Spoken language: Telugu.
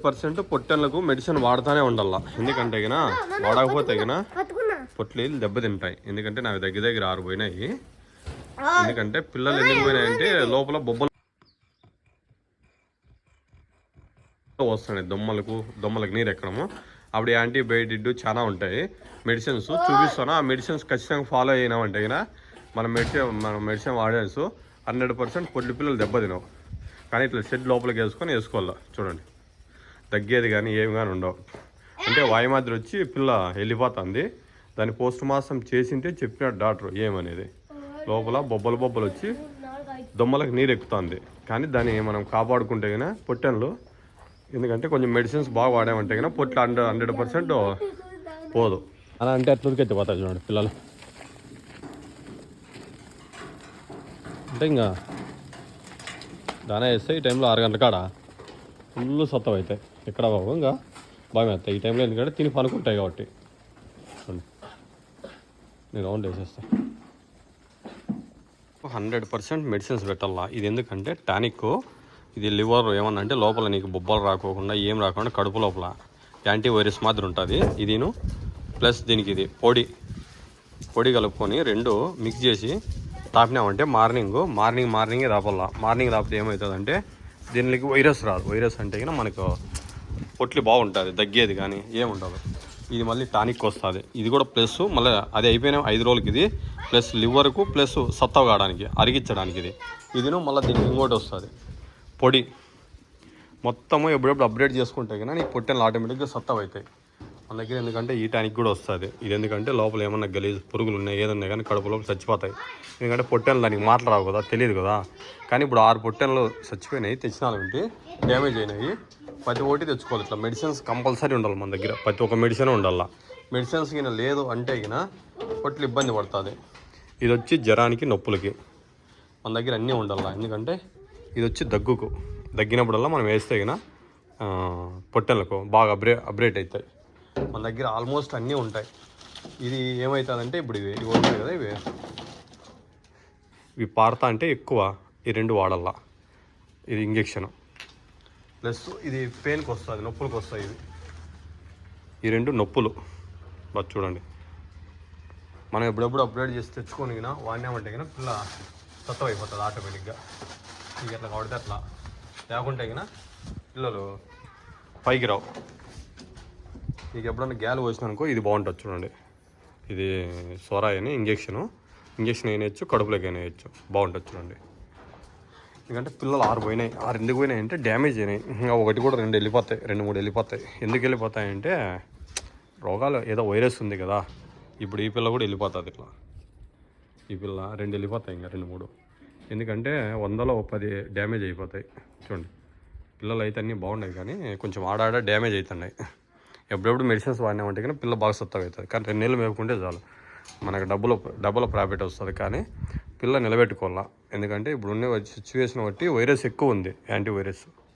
100% పొట్టెన్లకు మెడిసిన్ వాడుతూనే ఉండాల. ఎందుకంటే గిన వాడకపోతే గిన పొట్లు దెబ్బతింటాయి. ఎందుకంటే నాకు దగ్గర 6 పోయినాయి. ఎందుకంటే పిల్లలు ఎందుకు పోయినాయంటే లోపల బొబ్బలు వస్తున్నాయి. దొమ్మలకు నీరు ఎక్కడము. అప్పుడు యాంటీబయాటిక్ చాలా ఉంటాయి మెడిసిన్స్ చూపిస్తాను. ఆ మెడిసిన్స్ ఖచ్చితంగా ఫాలో అయినామంటే గిన మన మెడిసిన్ వాడేసు 100% పొట్లి పిల్లలు దెబ్బతినవు. కానీ ఇట్లా షెడ్ లోపలికి వేసుకోవాలి. చూడండి, తగ్గేది కానీ ఏమి కానీ ఉండవు. అంటే వాయుమాదిరి వచ్చి పిల్ల వెళ్ళిపోతుంది. దాన్ని పోస్ట్ మార్టం చేసింటే చెప్పినాడు డాక్టర్ ఏమనేది. లోపల బొబ్బలు వచ్చి దొమ్మలకు నీరు ఎక్కుతుంది. కానీ దాన్ని మనం కాపాడుకుంటే కన్నా పొట్టెన్లు, ఎందుకంటే కొంచెం మెడిసిన్స్ బాగా వాడామంటే కన్నా పొట్లు 100% పోదు. అలా అంటే అట్లా ఉరికెత్తిపోతాయి చూడండి పిల్లలు. అంటే ఇంకా దానా వేస్తే ఈ టైంలో 6 గంటల కాడ ఫుల్ సత్తవ అవుతాయి. ఎక్కడ బాబు ఇంకా బాగా వేస్తాయి ఈ టైంలో. ఎందుకంటే తిని పనుకుంటాయి కాబట్టి. నేను రౌండ్ వేసేస్తా. 100% మెడిసిన్స్ పెట్టాలా. ఇది ఎందుకంటే టానిక్, ఇది లివర్ ఏమన్నా అంటే లోపల నీకు బొబ్బలు రాకోకుండా ఏం రాకుండా కడుపు లోపల యాంటీవైరస్ మాదిరి ఉంటుంది. ఇదిను ప్లస్ దీనికి ఇది పొడి కలుపుకొని 2 మిక్స్ చేసి తాపినామంటే మార్నింగే తాపాల. మార్నింగ్ తాపితే ఏమవుతుందంటే దీనికి వైరస్ రాదు. వైరస్ అంటే కన్నా మనకు పొట్లు బాగుంటుంది, దగ్గేది కానీ ఏముండదు. ఇది మళ్ళీ టానిక్ వస్తుంది. ఇది కూడా ప్లస్ మళ్ళీ అది అయిపోయిన 5 రోజులకి ఇది ప్లస్ లివర్కు ప్లస్ సత్తవ కావడానికి అరిగించడానికి ఇదిను మళ్ళీ దీనికి ఇంకోటి వస్తుంది పొడి. మొత్తము ఎప్పుడెప్పుడు అప్డేట్ చేసుకుంటే కానీ నీకు పొట్టెన్లు ఆటోమేటిక్గా సత్తవ అవుతాయి మన దగ్గర. ఎందుకంటే ఈ టానిక్ కూడా వస్తుంది. ఇది ఎందుకంటే లోపల ఏమన్నా గలీజ్ పురుగులు ఉన్నాయి ఏదన్నా కానీ కడుపు లోపల చచ్చిపోతాయి. ఎందుకంటే పొట్టెన్లు దానికి మాటలు రావు కదా, తెలియదు కదా. కానీ ఇప్పుడు 6 పొట్టెన్లు చచ్చిపోయినాయి, తెచ్చినాలంటే డ్యామేజ్ అయినాయి. ప్రతి ఒక్కటి తెచ్చుకోవాలి. ఇట్లా మెడిసిన్స్ కంపల్సరీ ఉండాలి మన దగ్గర. ప్రతి ఒక్క మెడిసిన్ ఉండాలి. మెడిసిన్స్ కింద లేదు అంటే కింద పొట్లు ఇబ్బంది పడుతుంది. ఇది వచ్చి జ్వరానికి, నొప్పులకి మన దగ్గర అన్నీ ఉండాలి. ఎందుకంటే ఇది వచ్చి దగ్గినప్పుడల్లా మనం వేస్తే కింద పొట్టెన్లకు బాగా అప్డేట్ అవుతాయి. మన దగ్గర ఆల్మోస్ట్ అన్నీ ఉంటాయి. ఇది ఏమవుతుందంటే ఇప్పుడు ఇవి ఉంటాయి కదా, ఇవి పారుతా అంటే ఎక్కువ ఈ 2 వాడాల. ఇది ఇంజెక్షన్ ప్లస్ ఇది పెయిన్కి వస్తుంది, నొప్పులకు వస్తాయి. ఈ 2 నొప్పులు బాగా చూడండి. మనం ఎప్పుడెప్పుడు అప్డేట్ చేసి తెచ్చుకొని కినా వాడినామంటే కినా పిల్ల సత్తవ అయిపోతుంది ఆటోమేటిక్గా. ఇక అట్లా కాబట్టి అట్లా లేకుంటే కినా పిల్లలు పైకి రావు. మీకు ఎప్పుడన్నా గ్యాలు వచ్చినానుకో ఇది బాగుంటుంది చూడండి. ఇది సోరా అని ఇంజెక్షన్ అయినచ్చు, కడుపులోకి అయినా వేయచ్చు. బాగుంటుంది చూడండి. ఎందుకంటే పిల్లలు 6 పోయినాయి. 6 ఎందుకు పోయినాయి అంటే డ్యామేజ్ అయినాయి. ఇంకా 1 కూడా 2 వెళ్ళిపోతాయి, 2-3 వెళ్ళిపోతాయి. ఎందుకు వెళ్ళిపోతాయంటే రోగాలు ఏదో వైరస్ ఉంది కదా. ఇప్పుడు ఈ పిల్ల కూడా వెళ్ళిపోతుంది. ఇట్లా ఈ పిల్ల 2 వెళ్ళిపోతాయి, ఇంకా 2-3. ఎందుకంటే 100లో 10 డ్యామేజ్ అయిపోతాయి చూడండి. పిల్లలు అయితే అన్నీ బాగున్నాయి కానీ కొంచెం ఆడాడ డ్యామేజ్ అవుతున్నాయి. ఎప్పుడెప్పుడు మెడిసిన్స్ వాడినామంటే కానీ పిల్ల బాగా సత్తగా అవుతుంది. కానీ 2 నెలలు మేపుకుంటే చాలు, మనకు డబ్బుల ప్రాఫిట్ వస్తుంది. కానీ పిల్ల నిలబెట్టుకోవాలా. ఎందుకంటే ఇప్పుడు ఉన్న సిచ్యువేషన్ బట్టి వైరస్ ఎక్కువ ఉంది, యాంటీవైరస్.